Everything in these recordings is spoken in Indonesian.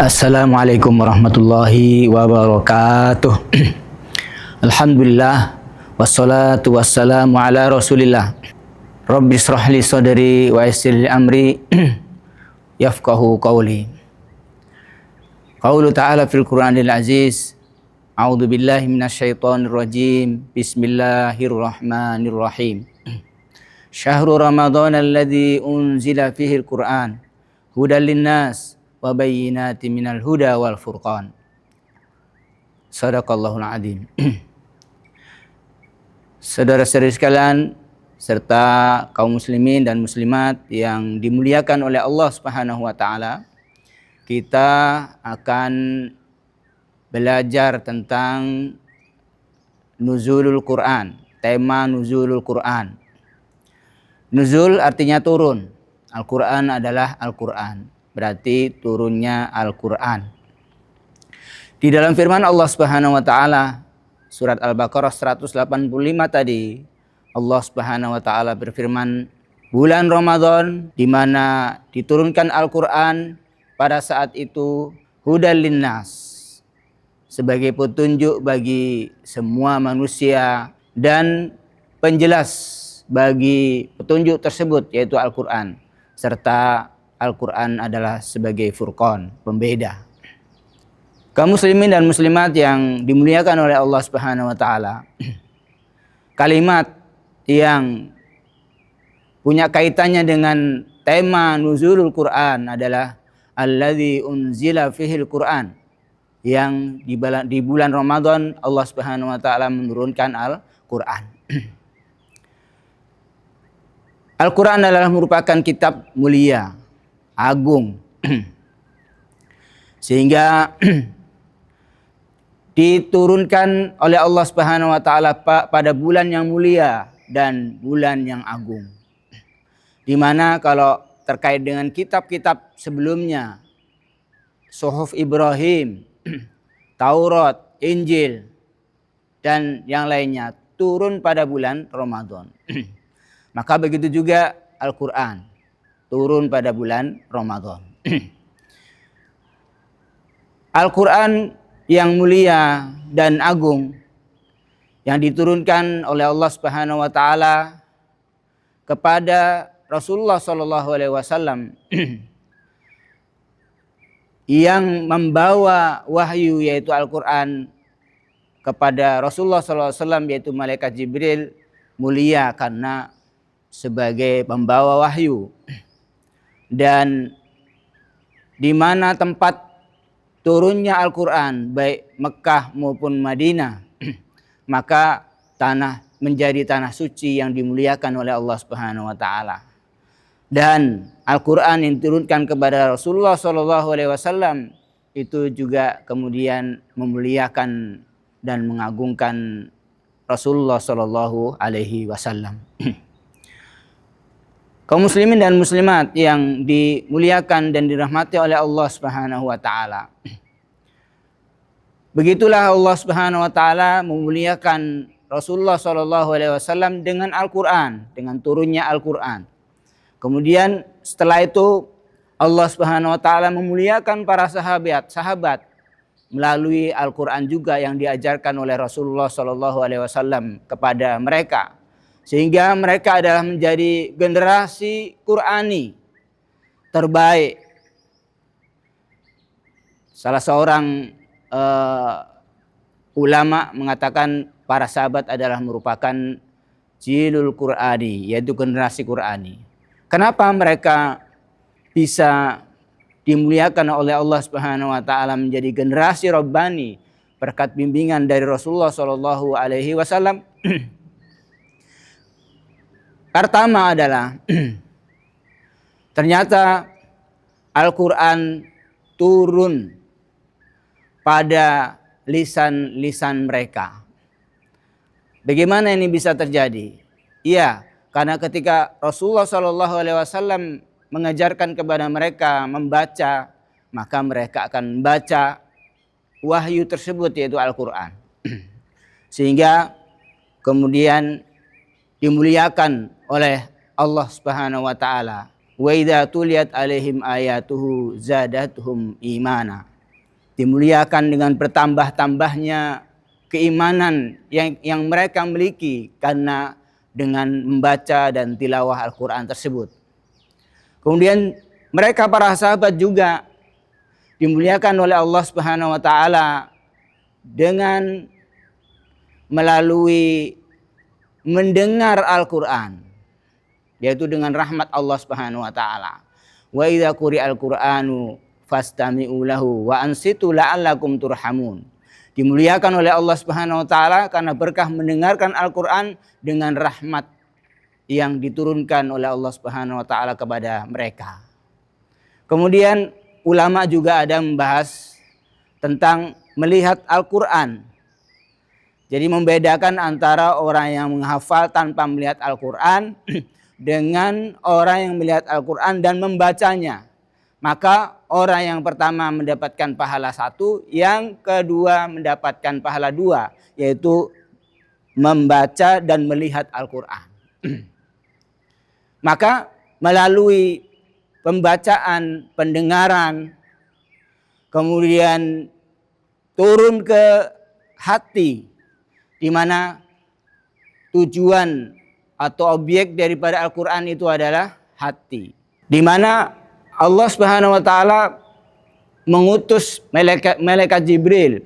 Assalamualaikum warahmatullahi wabarakatuh. Alhamdulillah wassalatu wassalamu ala Rasulillah. Rabbi shrah li sadri wa yassir li amri yafqahu qawli. Qaulu ta'ala fil Qur'anil Aziz. A'udzu billahi minasyaitonir rajim. Bismillahirrahmanirrahim. Syahrul Ramadan alladzi unzila fihi al-Qur'an hudal linnas wa bayyinatin minal huda wal furqan. Shadaqallahul adzim. Saudara-saudari sekalian serta kaum muslimin dan muslimat yang dimuliakan oleh Allah Subhanahu wa taala, kita akan belajar tentang nuzulul Quran, tema nuzulul Quran. Nuzul artinya turun. Al-Quran adalah Al-Quran, berarti turunnya Al-Quran. Di dalam firman Allah Subhanahu wa taala surat Al-Baqarah 185 tadi, Allah Subhanahu wa taala berfirman, bulan Ramadan di mana diturunkan Al-Quran, pada saat itu hudal linnas, sebagai petunjuk bagi semua manusia dan penjelas bagi petunjuk tersebut yaitu Al-Quran, serta Al-Quran adalah sebagai furqan, pembeda. Kaum muslimin dan muslimat yang dimuliakan oleh Allah Subhanahu wa taala, kalimat yang punya kaitannya dengan tema nuzulul Quran adalah alladzi unzila fihil Quran, yang di bulan Ramadan Allah Subhanahu wa taala menurunkan Al-Quran. Al-Quran adalah merupakan kitab mulia, agung, sehingga diturunkan oleh Allah Subhanahu wa taala pada bulan yang mulia dan bulan yang agung. Di mana kalau terkait dengan kitab-kitab sebelumnya, Suhuf Ibrahim, Taurat, Injil dan yang lainnya turun pada bulan Ramadan. Maka begitu juga Al-Quran turun pada bulan Ramadan. Al-Quran yang mulia dan agung yang diturunkan oleh Allah Subhanahu wa taala kepada Rasulullah sallallahu alaihi wasallam yang membawa wahyu yaitu Al-Quran kepada Rasulullah sallallahu alaihi wasallam yaitu malaikat Jibril, mulia karena sebagai pembawa wahyu. Dan di mana tempat turunnya Al-Quran baik Mekah maupun Madinah, maka tanah menjadi tanah suci yang dimuliakan oleh Allah Subhanahu wa taala. Dan Al-Quran yang diturunkan kepada Rasulullah SAW itu juga kemudian memuliakan dan mengagungkan Rasulullah SAW. Kaum muslimin dan muslimat yang dimuliakan dan dirahmati oleh Allah Subhanahu wa taala. Begitulah Allah Subhanahu wa taala memuliakan Rasulullah SAW dengan Al-Quran, dengan turunnya Al-Quran. Kemudian setelah itu Allah Subhanahu wa taala memuliakan para sahabat melalui Al-Quran juga yang diajarkan oleh Rasulullah SAW kepada mereka. Sehingga mereka adalah menjadi generasi Qur'ani terbaik. Salah seorang ulama mengatakan para sahabat adalah merupakan jilul Qur'ani, yaitu generasi Qur'ani. Kenapa mereka bisa dimuliakan oleh Allah Subhanahu wa taala menjadi generasi Rabbani berkat bimbingan dari Rasulullah sallallahu alaihi wasallam? Pertama adalah ternyata Al-Quran turun pada lisan-lisan mereka. Bagaimana ini bisa terjadi? Iya, karena ketika Rasulullah SAW mengajarkan kepada mereka membaca, maka mereka akan membaca wahyu tersebut yaitu Al-Quran. Sehingga kemudian dimuliakan oleh Allah Subhanahu wa taala. Wa idza tuliyat alaihim ayatuhu zadatuhum imana. dimuliakan dengan bertambah-tambahnya keimanan yang mereka miliki karena dengan membaca dan tilawah Al-Quran tersebut. Kemudian mereka para sahabat juga dimuliakan oleh Allah Subhanahu wa taala dengan melalui mendengar Al-Quran, yaitu dengan rahmat Allah Subhanahu wa taala. Wa idza quri'al Qur'anu fastami'u lahu wa ansitu la'allakum turhamun. Dimuliakan oleh Allah Subhanahu wa taala karena berkah mendengarkan Al-Qur'an dengan rahmat yang diturunkan oleh Allah Subhanahu wa taala kepada mereka. Kemudian ulama juga ada membahas tentang melihat Al-Qur'an. Jadi membedakan antara orang yang menghafal tanpa melihat Al-Qur'an dengan orang yang melihat Al-Qur'an dan membacanya. Maka orang yang pertama mendapatkan pahala 1, yang kedua mendapatkan pahala 2, yaitu membaca dan melihat Al-Quran. Maka melalui pembacaan, pendengaran, kemudian turun ke hati, di mana tujuan atau objek daripada Al-Quran itu adalah hati. Di mana Allah Subhanahu wa taala mengutus malaikat Jibril,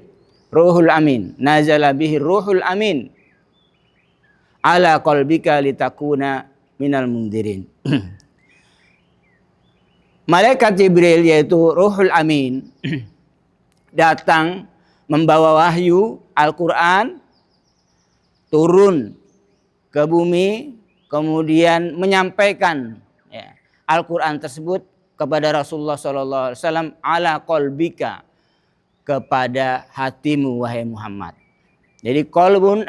Ruhul Amin, nazala bihi Ruhul Amin ala qalbika litakuna minal mundirin. Malaikat Jibril yaitu Ruhul Amin datang membawa wahyu Al-Quran, turun ke bumi, kemudian menyampaikan Al-Quran tersebut kepada Rasulullah SAW ala qalbika, kepada hatimu wahai Muhammad. Jadi qalbun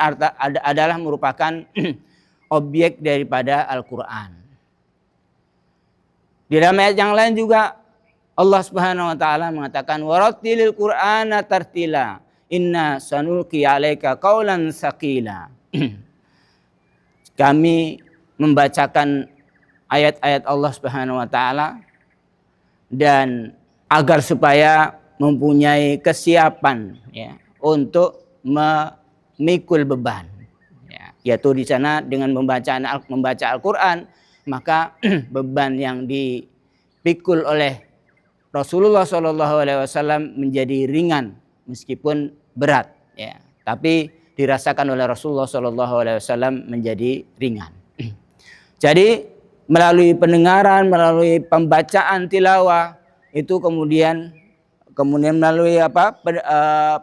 adalah merupakan objek daripada Al-Quran. Di dalam ayat yang lain juga Allah Subhanahu wa taala mengatakan warattilil Qur'ana tartila inna sanulqi 'alaika qaulan tsaqila. Kami membacakan ayat-ayat Allah Subhanahu wa taala dan agar supaya mempunyai kesiapan untuk memikul beban, yaitu di sana dengan membaca Al-Quran, maka beban yang dipikul oleh Rasulullah SAW menjadi ringan meskipun berat, tapi dirasakan oleh Rasulullah SAW menjadi ringan. Jadi melalui pendengaran, melalui pembacaan tilawah, itu kemudian melalui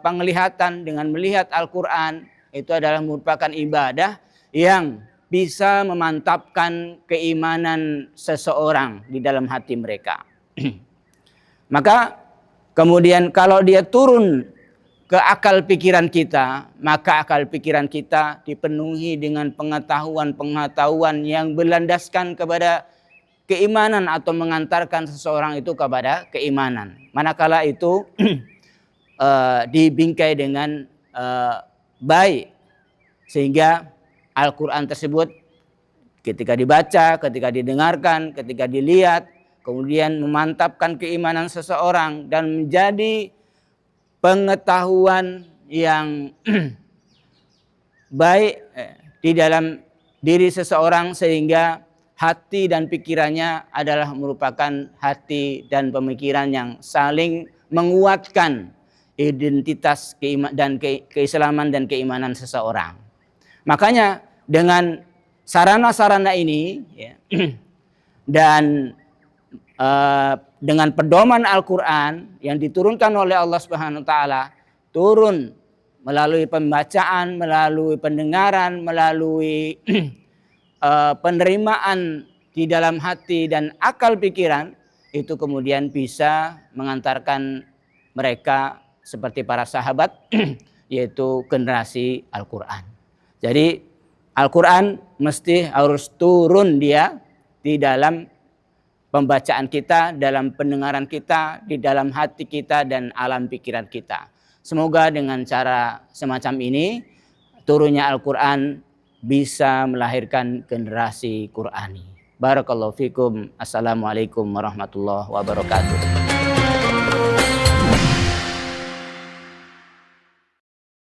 penglihatan dengan melihat Al-Quran, itu adalah merupakan ibadah yang bisa memantapkan keimanan seseorang di dalam hati mereka. Maka kemudian kalau dia turun ke akal pikiran kita, maka akal pikiran kita dipenuhi dengan pengetahuan yang berlandaskan kepada keimanan atau mengantarkan seseorang itu kepada keimanan. Manakala itu dibingkai dengan baik, sehingga Al-Quran tersebut ketika dibaca, ketika didengarkan, ketika dilihat, kemudian memantapkan keimanan seseorang dan menjadi pengetahuan yang baik di dalam diri seseorang, sehingga hati dan pikirannya adalah merupakan hati dan pemikiran yang saling menguatkan identitas dan keislaman dan keimanan seseorang. Makanya dengan sarana-sarana ini dan dengan pedoman Al-Quran yang diturunkan oleh Allah Subhanahu wa taala, turun melalui pembacaan, melalui pendengaran, melalui penerimaan di dalam hati dan akal pikiran, itu kemudian bisa mengantarkan mereka seperti para sahabat yaitu generasi Al-Quran. Jadi Al-Quran mesti harus turun dia di dalam pembacaan kita, dalam pendengaran kita, di dalam hati kita dan alam pikiran kita. Semoga dengan cara semacam ini turunnya Al-Quran bisa melahirkan generasi Qurani. Barakallahu fikum. Assalamualaikum warahmatullahi wabarakatuh.